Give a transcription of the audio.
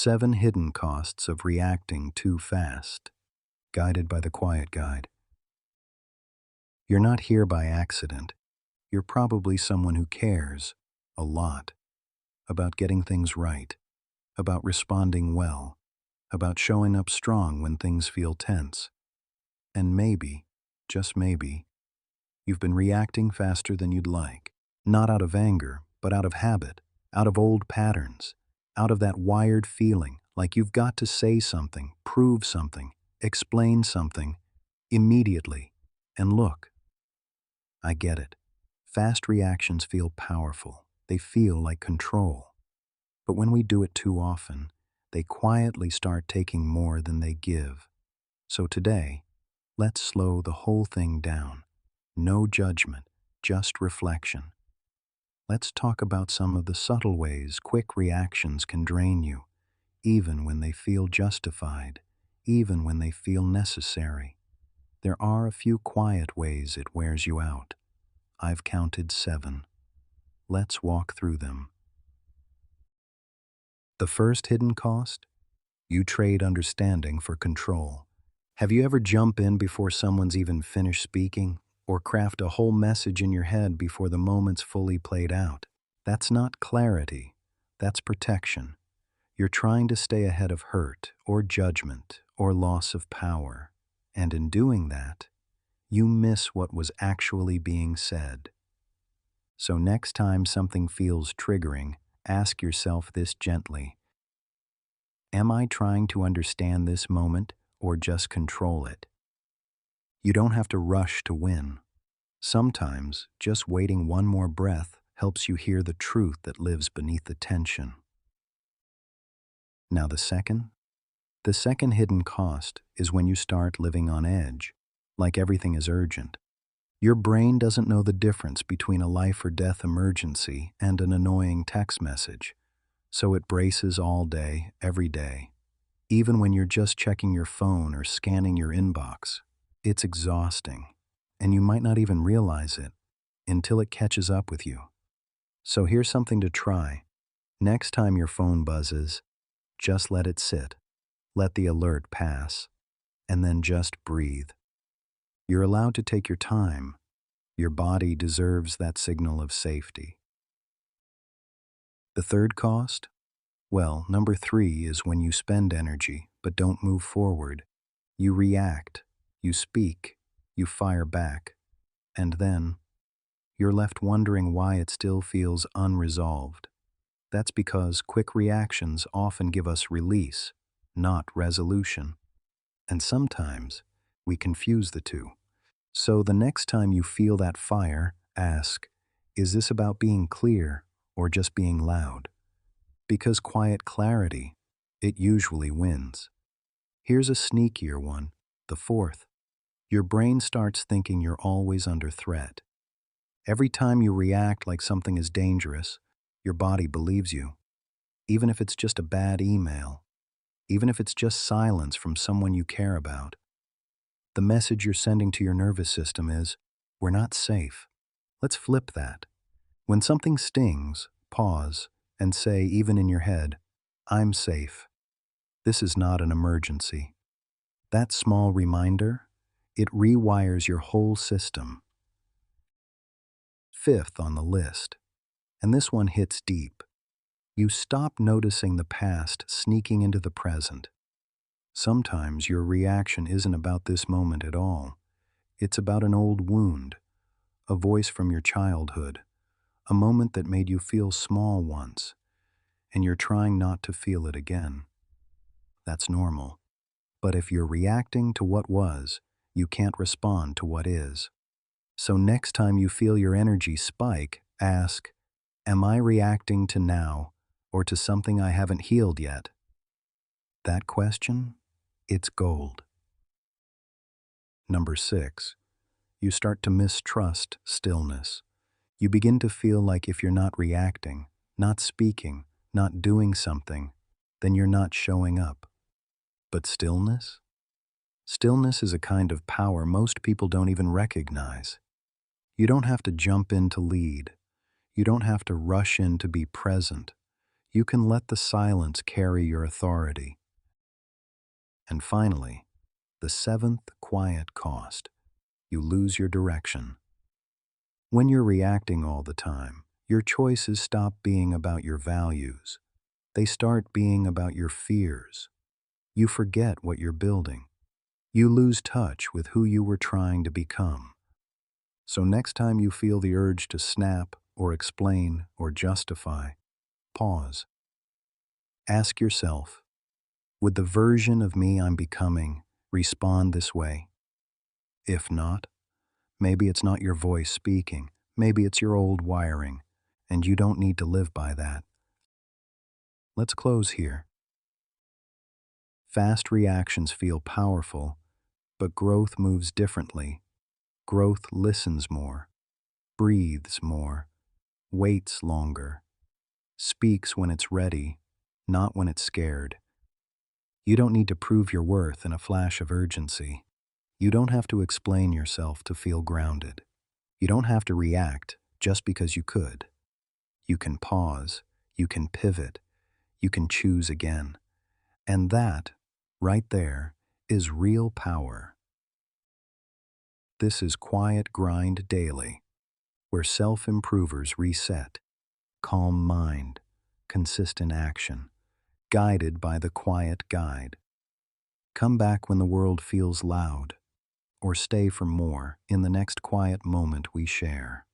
7 Hidden Costs of Reacting Too Fast, guided by the Quiet Guide. You're not here by accident. You're probably someone who cares a lot about getting things right, about responding well, about showing up strong when things feel tense. And maybe, just maybe, you've been reacting faster than you'd like, not out of anger, but out of habit, out of old patterns, out of that wired feeling like you've got to say something, prove something, explain something immediately. And look, I get it. Fast reactions feel powerful. They feel like control. But when we do it too often, they quietly start taking more than they give. So today, let's slow the whole thing down. No judgment, just reflection. Let's talk about some of the subtle ways quick reactions can drain you, even when they feel justified, even when they feel necessary. There are a few quiet ways it wears you out. I've counted 7. Let's walk through them. The first hidden cost? You trade understanding for control. Have you ever jumped in before someone's even finished speaking, or craft a whole message in your head before the moment's fully played out? That's not clarity. That's protection. You're trying to stay ahead of hurt, or judgment, or loss of power. And in doing that, you miss what was actually being said. So next time something feels triggering, ask yourself this gently. Am I trying to understand this moment or just control it? You don't have to rush to win. Sometimes just waiting one more breath helps you hear the truth that lives beneath the tension. Now the second hidden cost is when you start living on edge, like everything is urgent. Your brain doesn't know the difference between a life or death emergency and an annoying text message, so it braces all day, every day. Even when you're just checking your phone or scanning your inbox, it's exhausting, and you might not even realize it until it catches up with you. So here's something to try. Next time your phone buzzes, just let it sit. Let the alert pass, and then just breathe. You're allowed to take your time. Your body deserves that signal of safety. The third cost? Well, number 3 is when you spend energy but don't move forward. You react, you speak, you fire back, and then you're left wondering why it still feels unresolved. That's because quick reactions often give us release, not resolution. And sometimes we confuse the two. So the next time you feel that fire, ask, is this about being clear or just being loud? Because quiet clarity, it usually wins. Here's a sneakier one, the 4th. Your brain starts thinking you're always under threat. Every time you react like something is dangerous, your body believes you. Even if it's just a bad email, even if it's just silence from someone you care about. The message you're sending to your nervous system is, we're not safe. Let's flip that. When something stings, pause and say, even in your head, I'm safe. This is not an emergency. That small reminder, it rewires your whole system. 5th on the list, and this one hits deep. You stop noticing the past sneaking into the present. Sometimes your reaction isn't about this moment at all. It's about an old wound, a voice from your childhood, a moment that made you feel small once, and you're trying not to feel it again. That's normal. But if you're reacting to what was, you can't respond to what is. So next time you feel your energy spike, ask, am I reacting to now or to something I haven't healed yet? That question, it's gold. Number 6, you start to mistrust stillness. You begin to feel like if you're not reacting, not speaking, not doing something, then you're not showing up. But stillness? Stillness is a kind of power most people don't even recognize. You don't have to jump in to lead. You don't have to rush in to be present. You can let the silence carry your authority. And finally, the seventh quiet cost. You lose your direction. When you're reacting all the time, your choices stop being about your values. They start being about your fears. You forget what you're building. You lose touch with who you were trying to become. So next time you feel the urge to snap or explain or justify, pause. Ask yourself, would the version of me I'm becoming respond this way? If not, maybe it's not your voice speaking. Maybe it's your old wiring, and you don't need to live by that. Let's close here. Fast reactions feel powerful, but growth moves differently. Growth listens more, breathes more, waits longer, speaks when it's ready, not when it's scared. You don't need to prove your worth in a flash of urgency. You don't have to explain yourself to feel grounded. You don't have to react just because you could. You can pause, you can pivot, you can choose again. And that, right there, is real power. This is Quiet Grind Daily, where self-improvers reset, calm mind, consistent action, guided by the quiet guide. Come back when the world feels loud, or stay for more in the next quiet moment we share.